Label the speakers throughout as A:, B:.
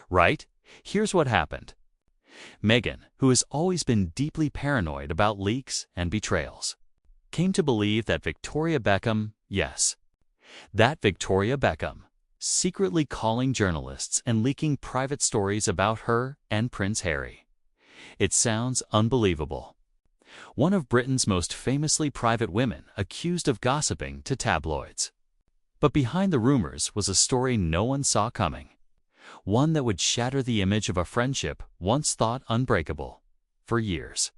A: Right? Here's what happened. Meghan, who has always been deeply paranoid about leaks and betrayals, came to believe that Victoria Beckham, yes, that Victoria Beckham, secretly calling journalists and leaking private stories about her and Prince Harry. It sounds unbelievable. One of Britain's most famously private women accused of gossiping to tabloids. But behind the rumors was a story no one saw coming. One that would shatter the image of a friendship once thought unbreakable for years.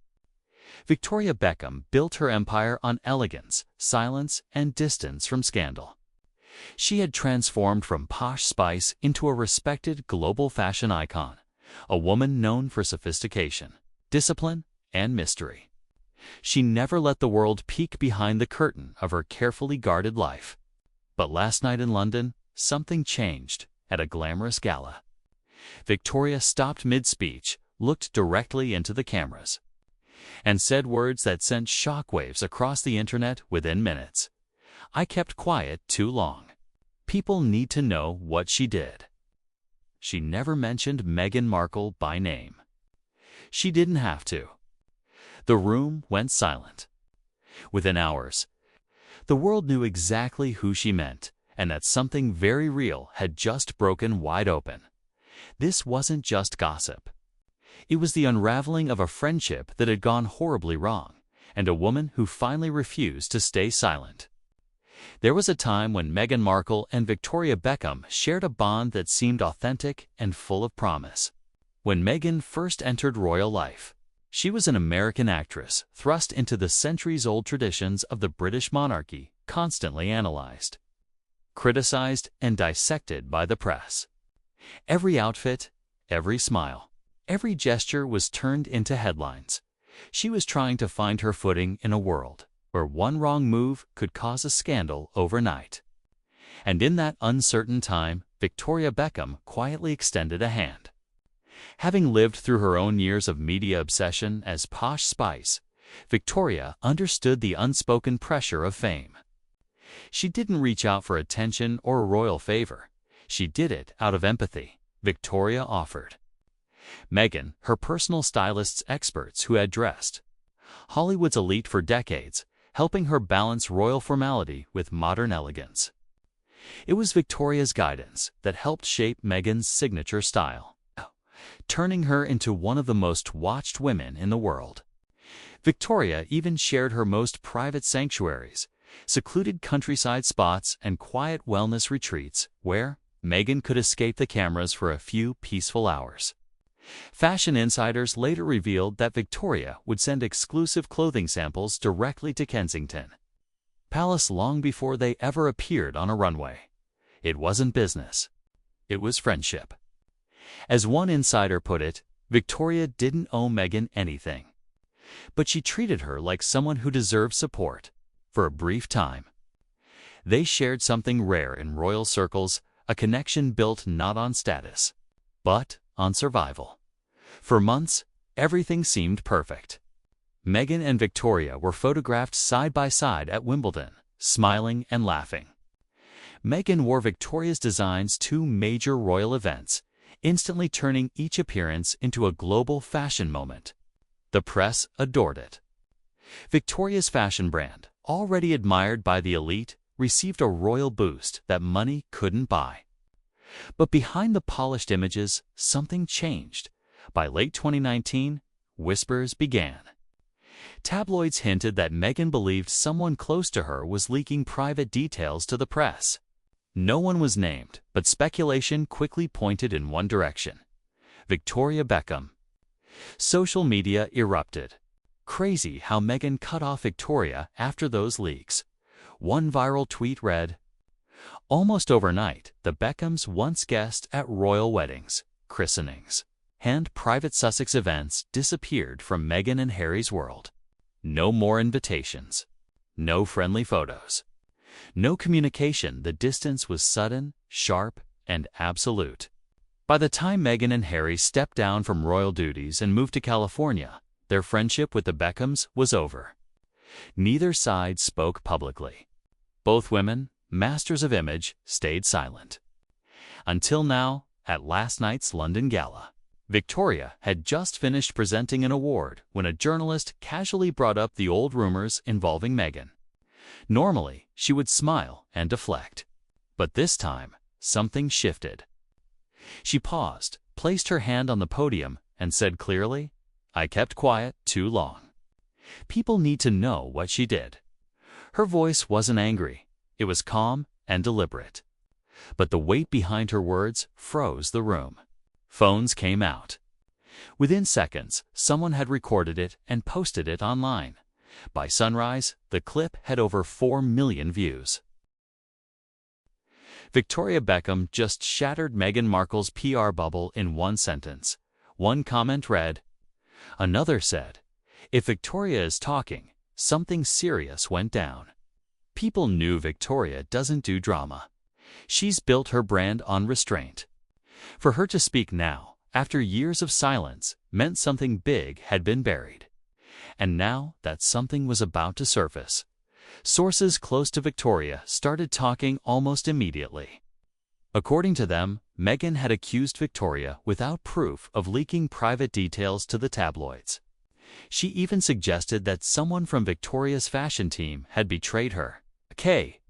A: Victoria Beckham built her empire on elegance, silence, and distance from scandal. She had transformed from posh spice into a respected global fashion icon, a woman known for sophistication, discipline, and mystery. She never let the world peek behind the curtain of her carefully guarded life. But last night in London, something changed at a glamorous gala. Victoria stopped mid-speech, looked directly into the cameras, and said words that sent shockwaves across the internet within minutes. "I kept quiet too long. People need to know what she did." She never mentioned Meghan Markle by name. She didn't have to. The room went silent. Within hours, the world knew exactly who she meant, and that something very real had just broken wide open. This wasn't just gossip. It was the unraveling of a friendship that had gone horribly wrong, and a woman who finally refused to stay silent. There was a time when Meghan Markle and Victoria Beckham shared a bond that seemed authentic and full of promise. When Meghan first entered royal life, she was an American actress thrust into the centuries-old traditions of the British monarchy, constantly analyzed, criticized, and dissected by the press. Every outfit, every smile, every gesture was turned into headlines. She was trying to find her footing in a world where one wrong move could cause a scandal overnight. And in that uncertain time, Victoria Beckham quietly extended a hand. Having lived through her own years of media obsession as posh spice, Victoria understood the unspoken pressure of fame. She didn't reach out for attention or a royal favor. She did it out of empathy, Victoria offered. Meghan, her personal stylist's experts who had dressed Hollywood's elite for decades, helping her balance royal formality with modern elegance. It was Victoria's guidance that helped shape Meghan's signature style, turning her into one of the most watched women in the world. Victoria even shared her most private sanctuaries, secluded countryside spots, and quiet wellness retreats where Meghan could escape the cameras for a few peaceful hours. Fashion insiders later revealed that Victoria would send exclusive clothing samples directly to Kensington Palace long before they ever appeared on a runway. It wasn't business. It was friendship. As one insider put it, Victoria didn't owe Meghan anything, but she treated her like someone who deserved support for a brief time. They shared something rare in royal circles, a connection built not on status, but on survival. For months, everything seemed perfect. Meghan and Victoria were photographed side by side at Wimbledon, smiling and laughing. Meghan wore Victoria's designs to major royal events, instantly turning each appearance into a global fashion moment. The press adored it. Victoria's fashion brand, already admired by the elite, received a royal boost that money couldn't buy. But behind the polished images, something changed. By late 2019, whispers began. Tabloids hinted that Meghan believed someone close to her was leaking private details to the press. No one was named, but speculation quickly pointed in one direction: Victoria Beckham. Social media erupted. Crazy how Meghan cut off Victoria after those leaks. One viral tweet read, "Almost overnight, the Beckhams, once guests at royal weddings, christenings, and private Sussex events, disappeared from Meghan and Harry's world. No more invitations. No friendly photos. No communication. The distance was sudden, sharp, and absolute." By the time Meghan and Harry stepped down from royal duties and moved to California, their friendship with the Beckhams was over. Neither side spoke publicly. Both women, masters of image, stayed silent. Until now, At last night's London Gala, Victoria had just finished presenting an award when a journalist casually brought up the old rumors involving Meghan. Normally, she would smile and deflect. But this time, something shifted. She paused, placed her hand on the podium, and said clearly, "I kept quiet too long. People need to know what she did." Her voice wasn't angry. It was calm and deliberate. But the weight behind her words froze the room. Phones came out. Within seconds, someone had recorded it and posted it online. By sunrise, the clip had over 4 million views. Victoria Beckham just shattered Meghan Markle's PR bubble in one sentence. One comment read, another said, "If Victoria is talking, something serious went down." People knew Victoria doesn't do drama. She's built her brand on restraint. For her to speak now, after years of silence, meant something big had been buried. And now that something was about to surface. Sources close to Victoria started talking almost immediately. According to them, Meghan had accused Victoria without proof of leaking private details to the tabloids. She even suggested that someone from Victoria's fashion team had betrayed her.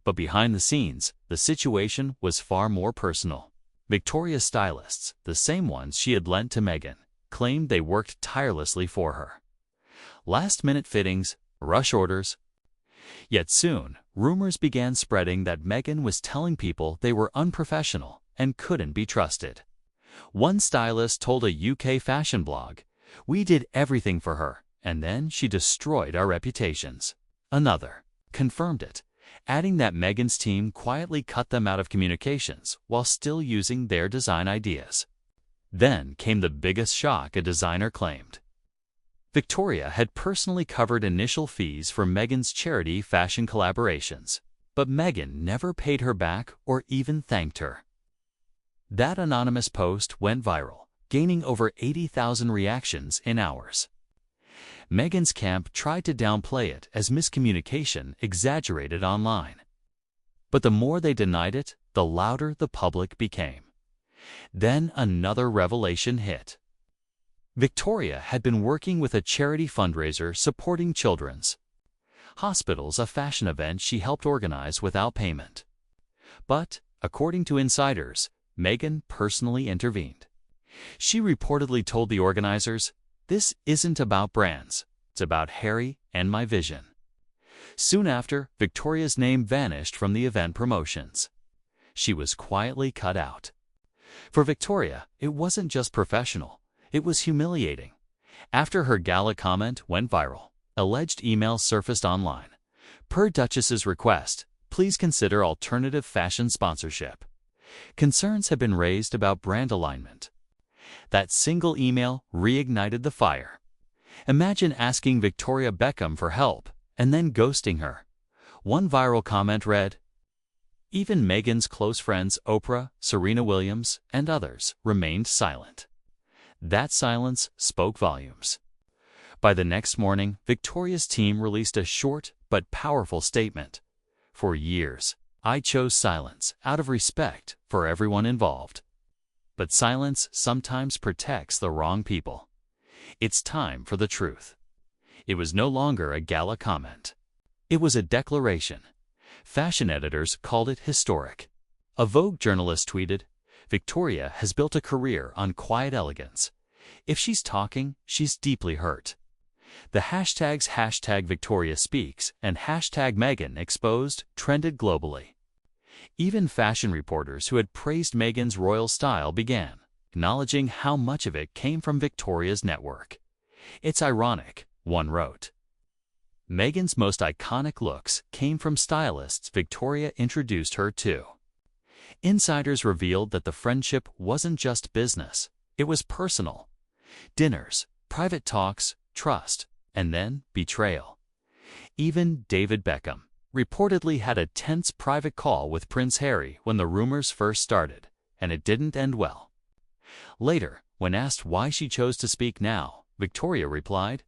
A: But behind the scenes, the situation was far more personal. Victoria's stylists, the same ones she had lent to Meghan, claimed they worked tirelessly for her. Last-minute fittings, rush orders. Yet soon, rumors began spreading that Meghan was telling people they were unprofessional and couldn't be trusted. One stylist told a UK fashion blog, "We did everything for her, and then she destroyed our reputations." Another confirmed it, adding that Meghan's team quietly cut them out of communications while still using their design ideas. Then came the biggest shock a designer claimed. Victoria had personally covered initial fees for Meghan's charity fashion collaborations, but Meghan never paid her back or even thanked her. That anonymous post went viral, gaining over 80,000 reactions in hours. Meghan's camp tried to downplay it as miscommunication exaggerated online. But the more they denied it, the louder the public became. Then another revelation hit. Victoria had been working with a charity fundraiser supporting children's hospitals, a fashion event she helped organize without payment. But, according to insiders, Meghan personally intervened. She reportedly told the organizers, "This isn't about brands, it's about Harry and my vision." Soon after, Victoria's name vanished from the event promotions. She was quietly cut out. For Victoria, it wasn't just professional, it was humiliating. After her gala comment went viral, alleged emails surfaced online. Per Duchess's request, please consider alternative fashion sponsorship. Concerns have been raised about brand alignment. That single email reignited the fire. Imagine asking Victoria Beckham for help and then ghosting her. One viral comment read, "Even Meghan's close friends Oprah, Serena Williams, and others remained silent." That silence spoke volumes. By the next morning, Victoria's team released a short but powerful statement. "For years, I chose silence out of respect for everyone involved. But silence sometimes protects the wrong people. It's time for the truth." It was no longer a gala comment. It was a declaration. Fashion editors called it historic. A Vogue journalist tweeted, "Victoria has built a career on quiet elegance. If she's talking, she's deeply hurt." The hashtags #VictoriaSpeaks and #MeghanExposed trended globally. Even fashion reporters who had praised Meghan's royal style began acknowledging how much of it came from Victoria's network. "It's ironic," one wrote. Meghan's most iconic looks came from stylists Victoria introduced her to. Insiders revealed that the friendship wasn't just business, it was personal. Dinners, private talks, trust, and then betrayal. Even David Beckham reportedly had a tense private call with Prince Harry when the rumors first started, and it didn't end well. Later, when asked why she chose to speak now, Victoria replied,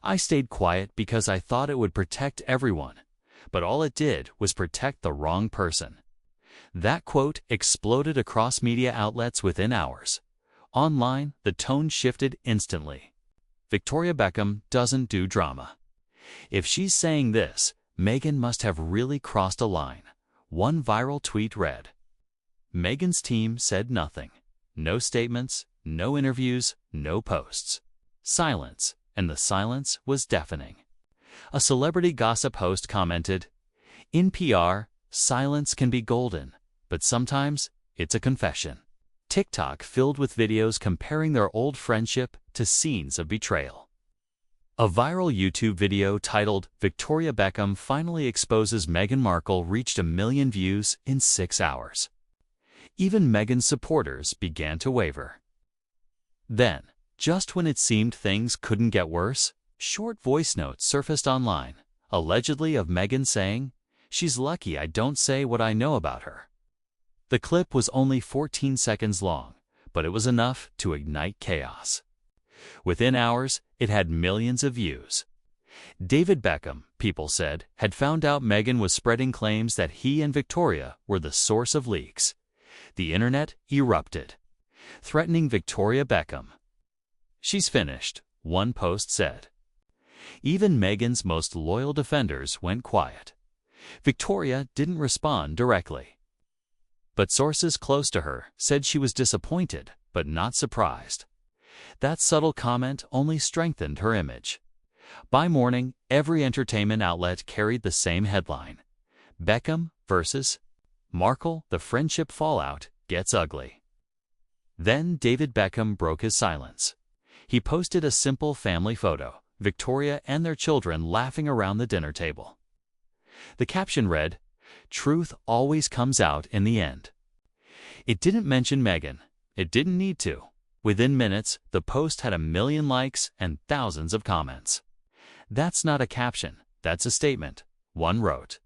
A: "I stayed quiet because I thought it would protect everyone, but all it did was protect the wrong person." That quote exploded across media outlets within hours. Online, the tone shifted instantly. Victoria Beckham doesn't do drama. If she's saying this, Meghan must have really crossed a line. One viral tweet read, "Meghan's team said nothing. No statements, no interviews, no posts. Silence, and the silence was deafening." A celebrity gossip host commented, "In PR, silence can be golden, but sometimes it's a confession." TikTok filled with videos comparing their old friendship to scenes of betrayal. A viral YouTube video titled "Victoria Beckham Finally Exposes Meghan Markle" reached 1 million views in 6 hours. Even Meghan's supporters began to waver. Then, just when it seemed things couldn't get worse, short voice notes surfaced online, allegedly of Meghan saying, "She's lucky I don't say what I know about her." The clip was only 14 seconds long, but it was enough to ignite chaos. Within hours, it had millions of views. David Beckham, people said, had found out Meghan was spreading claims that he and Victoria were the source of leaks. The internet erupted, threatening Victoria Beckham. "She's finished," one post said. Even Meghan's most loyal defenders went quiet. Victoria didn't respond directly. But sources close to her said she was disappointed, but not surprised. That subtle comment only strengthened her image. By morning, every entertainment outlet carried the same headline: "Beckham vs. Markle, the friendship fallout gets ugly." Then David Beckham broke his silence. He posted a simple family photo, Victoria and their children laughing around the dinner table. The caption read, "Truth always comes out in the end." It didn't mention Meghan. It didn't need to. Within minutes, the post had 1 million likes and thousands of comments. "That's not a caption, that's a statement," one wrote.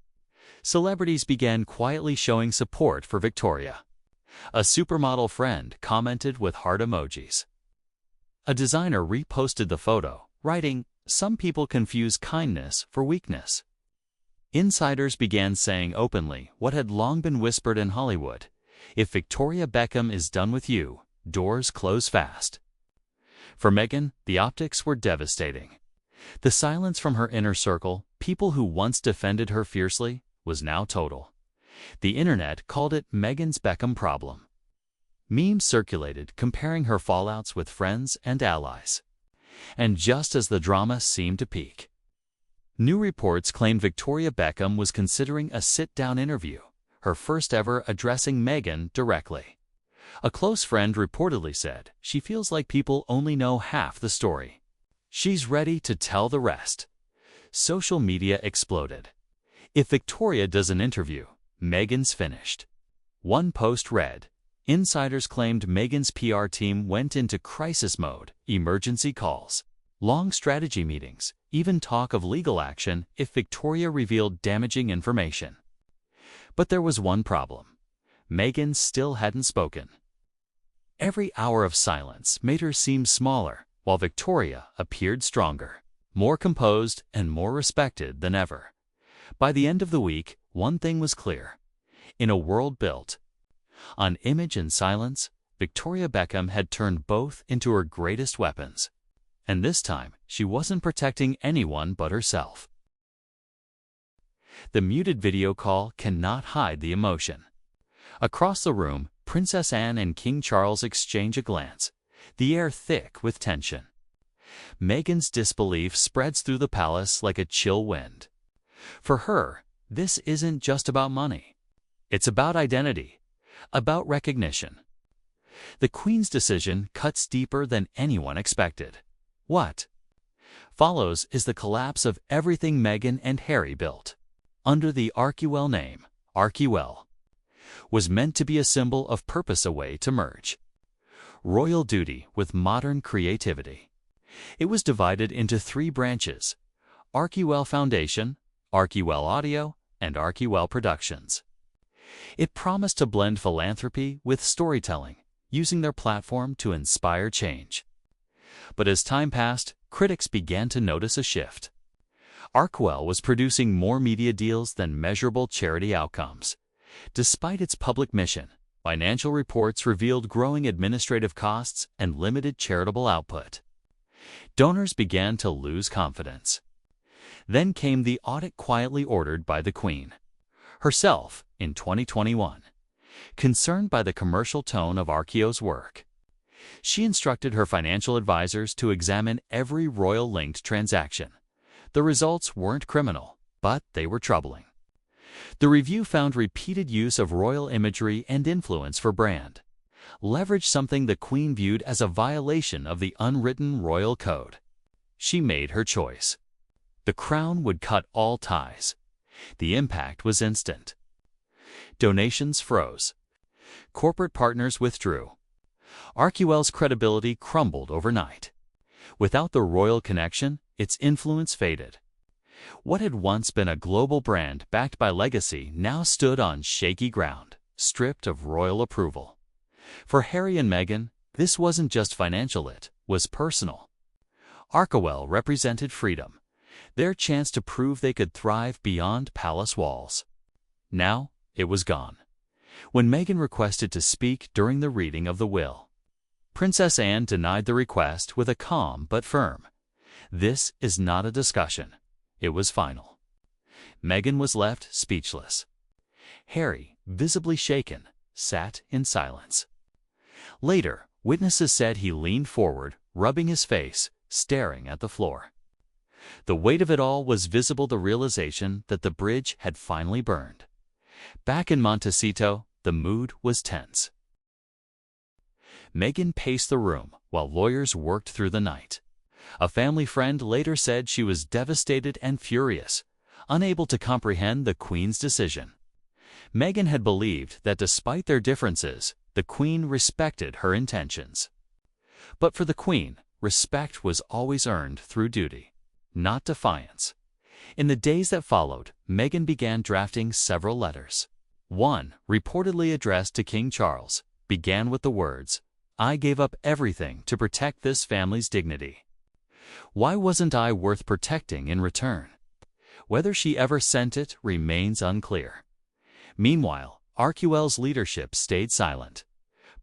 A: Celebrities began quietly showing support for Victoria. A supermodel friend commented with heart emojis. A designer reposted the photo, writing, "Some people confuse kindness for weakness." Insiders began saying openly what had long been whispered in Hollywood: "If Victoria Beckham is done with you, doors close fast." For Meghan, the optics were devastating. The silence from her inner circle, people who once defended her fiercely, was now total. The internet called it Meghan's Beckham problem. Memes circulated comparing her fallouts with friends and allies. And just as the drama seemed to peak, new reports claimed Victoria Beckham was considering a sit-down interview, her first ever addressing Meghan directly. A close friend reportedly said she feels like people only know half the story. She's ready to tell the rest. Social media exploded. "If Victoria does an interview, Meghan's finished." One post read, "Insiders claimed Meghan's PR team went into crisis mode, emergency calls, long strategy meetings, even talk of legal action if Victoria revealed damaging information." But there was one problem. Meghan still hadn't spoken. Every hour of silence made her seem smaller, while Victoria appeared stronger, more composed and more respected than ever. By the end of the week, one thing was clear. In a world built on image and silence, Victoria Beckham had turned both into her greatest weapons. And this time, she wasn't protecting anyone but herself. The muted video call cannot hide the emotion. Across the room, Princess Anne and King Charles exchange a glance, the air thick with tension. Meghan's disbelief spreads through the palace like a chill wind. For her, this isn't just about money. It's about identity, about recognition. The Queen's decision cuts deeper than anyone expected. What follows is the collapse of everything Meghan and Harry built. Under the Archewell name, Archewell was meant to be a symbol of purpose, a way to merge royal duty with modern creativity. It was divided into 3 branches: Archewell Foundation, Archewell Audio, and Archewell Productions. It promised to blend philanthropy with storytelling, using their platform to inspire change. But as time passed, critics began to notice a shift. Archewell was producing more media deals than measurable charity outcomes. Despite its public mission, financial reports revealed growing administrative costs and limited charitable output. Donors began to lose confidence. Then came the audit quietly ordered by the Queen herself in 2021. Concerned by the commercial tone of Arkeo's work, she instructed her financial advisors to examine every royal-linked transaction. The results weren't criminal, but they were troubling. The review found repeated use of royal imagery and influence for brand, leveraged something the Queen viewed as a violation of the unwritten royal code. She made her choice. The Crown would cut all ties. The impact was instant. Donations froze. Corporate partners withdrew. Arkeo's credibility crumbled overnight. Without the royal connection, its influence faded. What had once been a global brand backed by legacy now stood on shaky ground, stripped of royal approval. For Harry and Meghan, this wasn't just financial, it was personal. Arkeo represented freedom, their chance to prove they could thrive beyond palace walls. Now, it was gone. When Meghan requested to speak during the reading of the will, Princess Anne denied the request with a calm but firm, "This is not a discussion." It was final. Meghan was left speechless. Harry, visibly shaken, sat in silence. Later, witnesses said he leaned forward, rubbing his face, staring at the floor. The weight of it all was visible, the realization that the bridge had finally burned. Back in Montecito, the mood was tense. Meghan paced the room while lawyers worked through the night. A family friend later said she was devastated and furious, unable to comprehend the Queen's decision. Meghan had believed that despite their differences, the Queen respected her intentions. But for the Queen, respect was always earned through duty, not defiance. In the days that followed, Meghan began drafting several letters. One, reportedly addressed to King Charles, began with the words, "I gave up everything to protect this family's dignity. Why wasn't I worth protecting in return?" Whether she ever sent it remains unclear. Meanwhile, Arkeo's leadership stayed silent.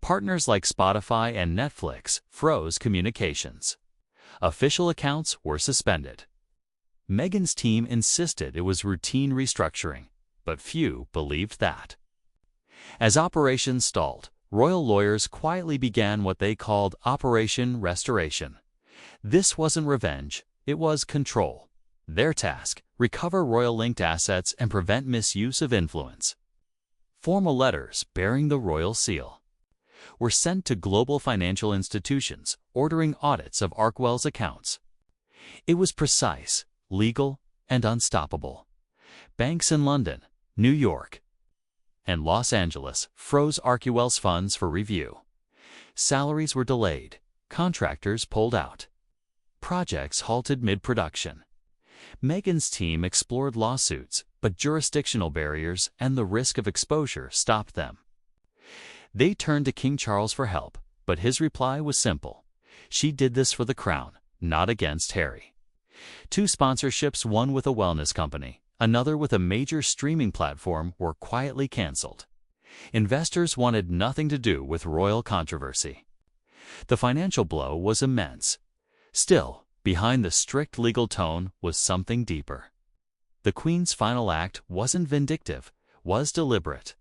A: Partners like Spotify and Netflix froze communications. Official accounts were suspended. Meghan's team insisted it was routine restructuring, but few believed that. As operations stalled, royal lawyers quietly began what they called Operation Restoration. This wasn't revenge, it was control. Their task, recover royal-linked assets and prevent misuse of influence. Formal letters bearing the royal seal were sent to global financial institutions, ordering audits of Arkeo's accounts. It was precise, legal, and unstoppable. Banks in London, New York, and Los Angeles froze Arkeo's funds for review. Salaries were delayed, contractors pulled out. Projects halted mid-production. Meghan's team explored lawsuits, but jurisdictional barriers and the risk of exposure stopped them. They turned to King Charles for help, but his reply was simple. She did this for the Crown, not against Harry. 2 sponsorships, one with a wellness company, another with a major streaming platform, were quietly canceled. Investors wanted nothing to do with royal controversy. The financial blow was immense. Still, behind the strict legal tone was something deeper. The Queen's final act wasn't vindictive, was deliberate.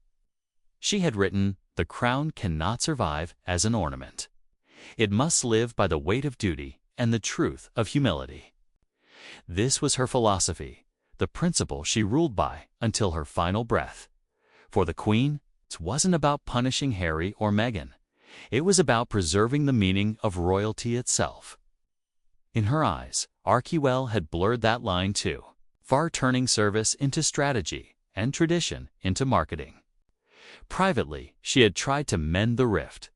A: She had written, "The crown cannot survive as an ornament. It must live by the weight of duty and the truth of humility." This was her philosophy, the principle she ruled by until her final breath. For the Queen, it wasn't about punishing Harry or Meghan. It was about preserving the meaning of royalty itself. In her eyes, Arkeo had blurred that line too, far turning service into strategy and tradition into marketing. Privately, she had tried to mend the rift.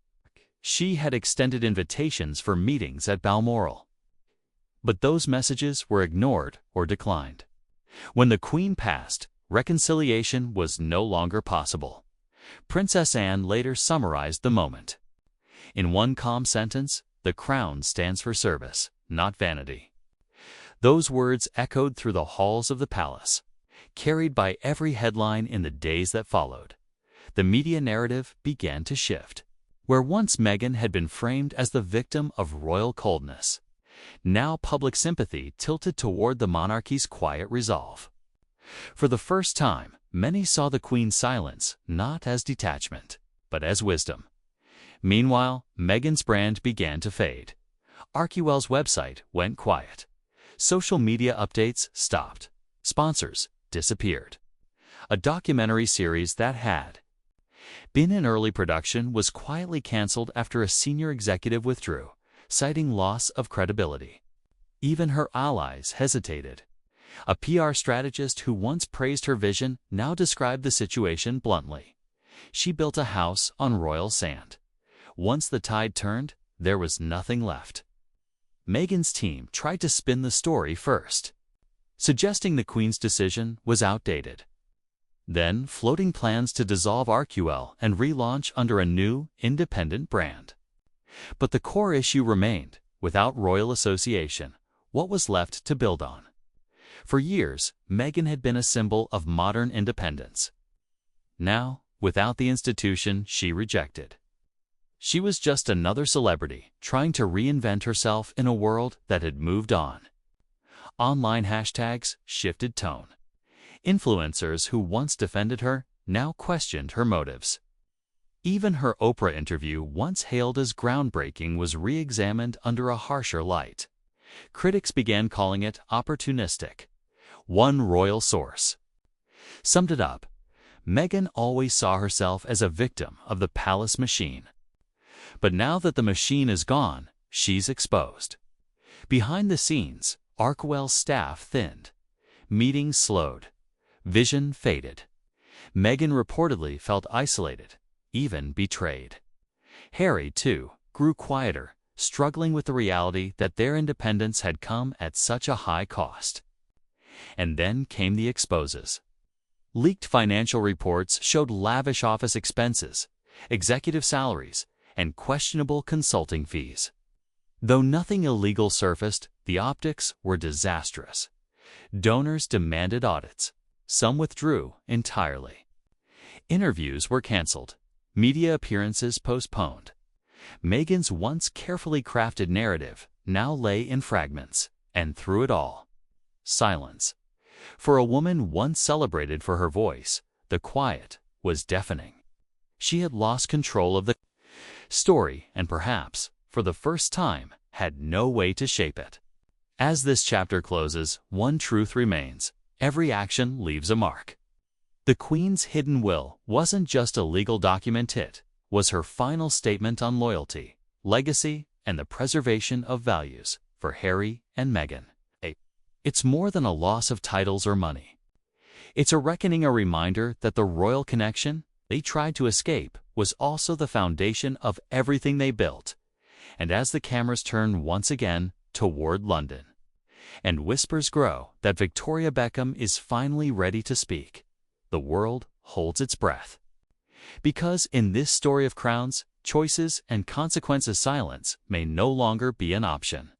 A: She had extended invitations for meetings at Balmoral. But those messages were ignored or declined. When the Queen passed, reconciliation was no longer possible. Princess Anne later summarized the moment. In one calm sentence, "The crown stands for service, not vanity." Those words echoed through the halls of the palace, carried by every headline in the days that followed. the media narrative began to shift. Where once Meghan had been framed as the victim of royal coldness, now public sympathy tilted toward the monarchy's quiet resolve. For the first time, many saw the Queen's silence not as detachment, but as wisdom. Meanwhile, Meghan's brand began to fade. Archewell's website went quiet. Social media updates stopped. Sponsors disappeared. A documentary series that had been in early production was quietly canceled after a senior executive withdrew, citing loss of credibility. Even her allies hesitated. A PR strategist who once praised her vision now described the situation bluntly. She built a house on royal sand. Once the tide turned, there was nothing left. Meghan's team tried to spin the story first, suggesting the Queen's decision was outdated. Then floating plans to dissolve Archewell and relaunch under a new, independent brand. But the core issue remained: without royal association, what was left to build on? For years, Meghan had been a symbol of modern independence. Now, without the institution she rejected, she was just another celebrity trying to reinvent herself in a world that had moved on. Online hashtags shifted tone. Influencers who once defended her now questioned her motives. Even her Oprah interview, once hailed as groundbreaking, was re-examined under a harsher light. Critics began calling it opportunistic. One royal source summed it up: Meghan always saw herself as a victim of the palace machine. But now that the machine is gone, she's exposed. Behind the scenes, Archewell's staff thinned. Meetings slowed. Vision faded. Meghan reportedly felt isolated, even betrayed. Harry, too, grew quieter, struggling with the reality that their independence had come at such a high cost. And then came the exposes. Leaked financial reports showed lavish office expenses, executive salaries, and questionable consulting fees. Though nothing illegal surfaced, the optics were disastrous. Donors demanded audits. Some withdrew entirely. Interviews were canceled. Media appearances postponed. Meghan's once carefully crafted narrative now lay in fragments, and through it all, silence. For a woman once celebrated for her voice, the quiet was deafening. She had lost control of the story and perhaps, for the first time, had no way to shape it. As this chapter closes, one truth remains: every action leaves a mark. The Queen's hidden will wasn't just a legal document, it was her final statement on loyalty, legacy, and the preservation of values for Harry and Meghan. It's more than a loss of titles or money. It's a reckoning, a reminder that the royal connection they tried to escape was also the foundation of everything they built. And as the cameras turn once again toward London, and whispers grow that Victoria Beckham is finally ready to speak, the world holds its breath. Because in this story of crowns, choices, and consequences, silence may no longer be an option.